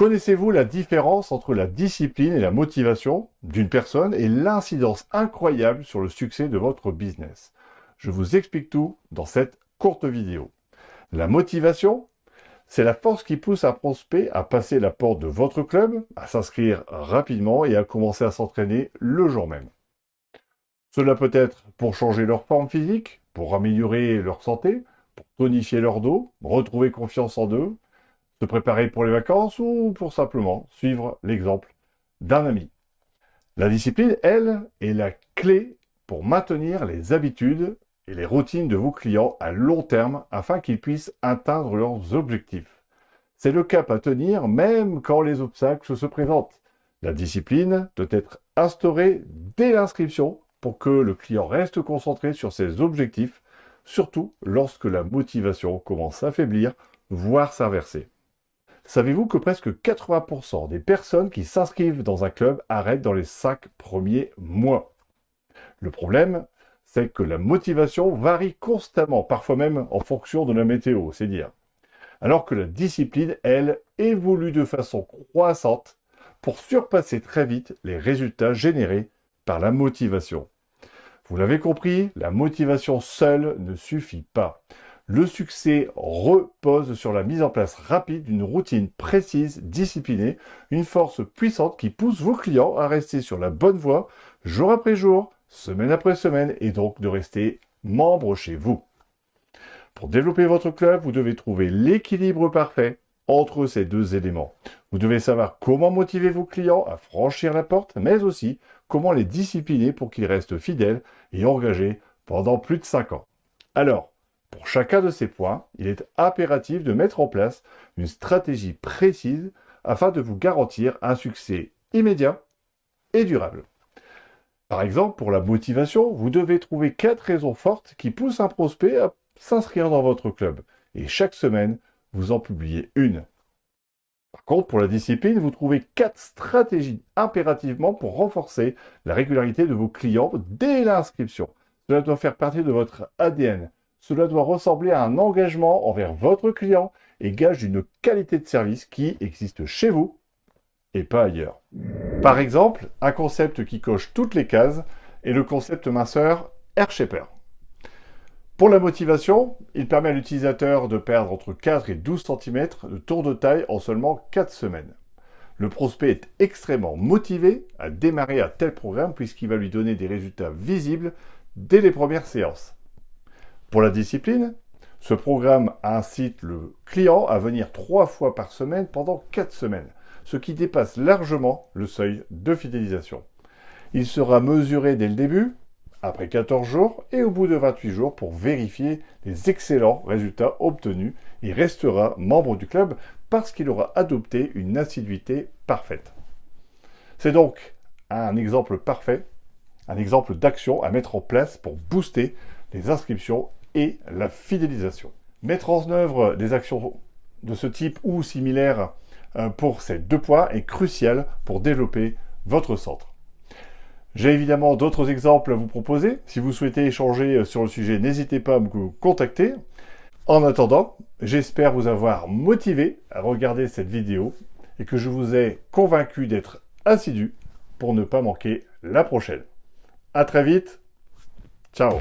Connaissez-vous la différence entre la discipline et la motivation d'une personne et l'incidence incroyable sur le succès de votre business? Je vous explique tout dans cette courte vidéo. La motivation, c'est la force qui pousse un prospect à passer la porte de votre club, à s'inscrire rapidement et à commencer à s'entraîner le jour même. Cela peut être pour changer leur forme physique, pour améliorer leur santé, pour tonifier leur dos, retrouver confiance en eux, se préparer pour les vacances ou pour simplement suivre l'exemple d'un ami. La discipline, elle, est la clé pour maintenir les habitudes et les routines de vos clients à long terme afin qu'ils puissent atteindre leurs objectifs. C'est le cap à tenir même quand les obstacles se présentent. La discipline doit être instaurée dès l'inscription pour que le client reste concentré sur ses objectifs, surtout lorsque la motivation commence à faiblir, voire s'inverser. Savez-vous que presque 80% des personnes qui s'inscrivent dans un club arrêtent dans les 5 premiers mois? Le problème, c'est que la motivation varie constamment, parfois même en fonction de la météo, c'est dire. Alors que la discipline, elle, évolue de façon croissante pour surpasser très vite les résultats générés par la motivation. Vous l'avez compris, la motivation seule ne suffit pas. Le succès repose sur la mise en place rapide d'une routine précise, disciplinée, une force puissante qui pousse vos clients à rester sur la bonne voie, jour après jour, semaine après semaine, et donc de rester membre chez vous. Pour développer votre club, vous devez trouver l'équilibre parfait entre ces deux éléments. Vous devez savoir comment motiver vos clients à franchir la porte, mais aussi comment les discipliner pour qu'ils restent fidèles et engagés pendant plus de 5 ans. Alors, pour chacun de ces points, il est impératif de mettre en place une stratégie précise afin de vous garantir un succès immédiat et durable. Par exemple, pour la motivation, vous devez trouver 4 raisons fortes qui poussent un prospect à s'inscrire dans votre club. Et chaque semaine, vous en publiez une. Par contre, pour la discipline, vous trouvez 4 stratégies impérativement pour renforcer la régularité de vos clients dès l'inscription. Cela doit faire partie de votre ADN. Cela doit ressembler à un engagement envers votre client et gage d'une qualité de service qui existe chez vous et pas ailleurs. Par exemple, un concept qui coche toutes les cases est le concept minceur Air Shaper. Pour la motivation, il permet à l'utilisateur de perdre entre 4 et 12 cm de tour de taille en seulement 4 semaines. Le prospect est extrêmement motivé à démarrer un tel programme puisqu'il va lui donner des résultats visibles dès les premières séances. Pour la discipline, ce programme incite le client à venir 3 fois par semaine pendant 4 semaines, ce qui dépasse largement le seuil de fidélisation. Il sera mesuré dès le début, après 14 jours et au bout de 28 jours pour vérifier les excellents résultats obtenus et restera membre du club parce qu'il aura adopté une assiduité parfaite. C'est donc un exemple parfait, un exemple d'action à mettre en place pour booster les inscriptions et la fidélisation. Mettre en œuvre des actions de ce type ou similaires pour ces 2 points est crucial pour développer votre centre. J'ai évidemment d'autres exemples à vous proposer. Si vous souhaitez échanger sur le sujet, n'hésitez pas à me contacter. En attendant, j'espère vous avoir motivé à regarder cette vidéo et que je vous ai convaincu d'être assidu pour ne pas manquer la prochaine. À très vite. Ciao.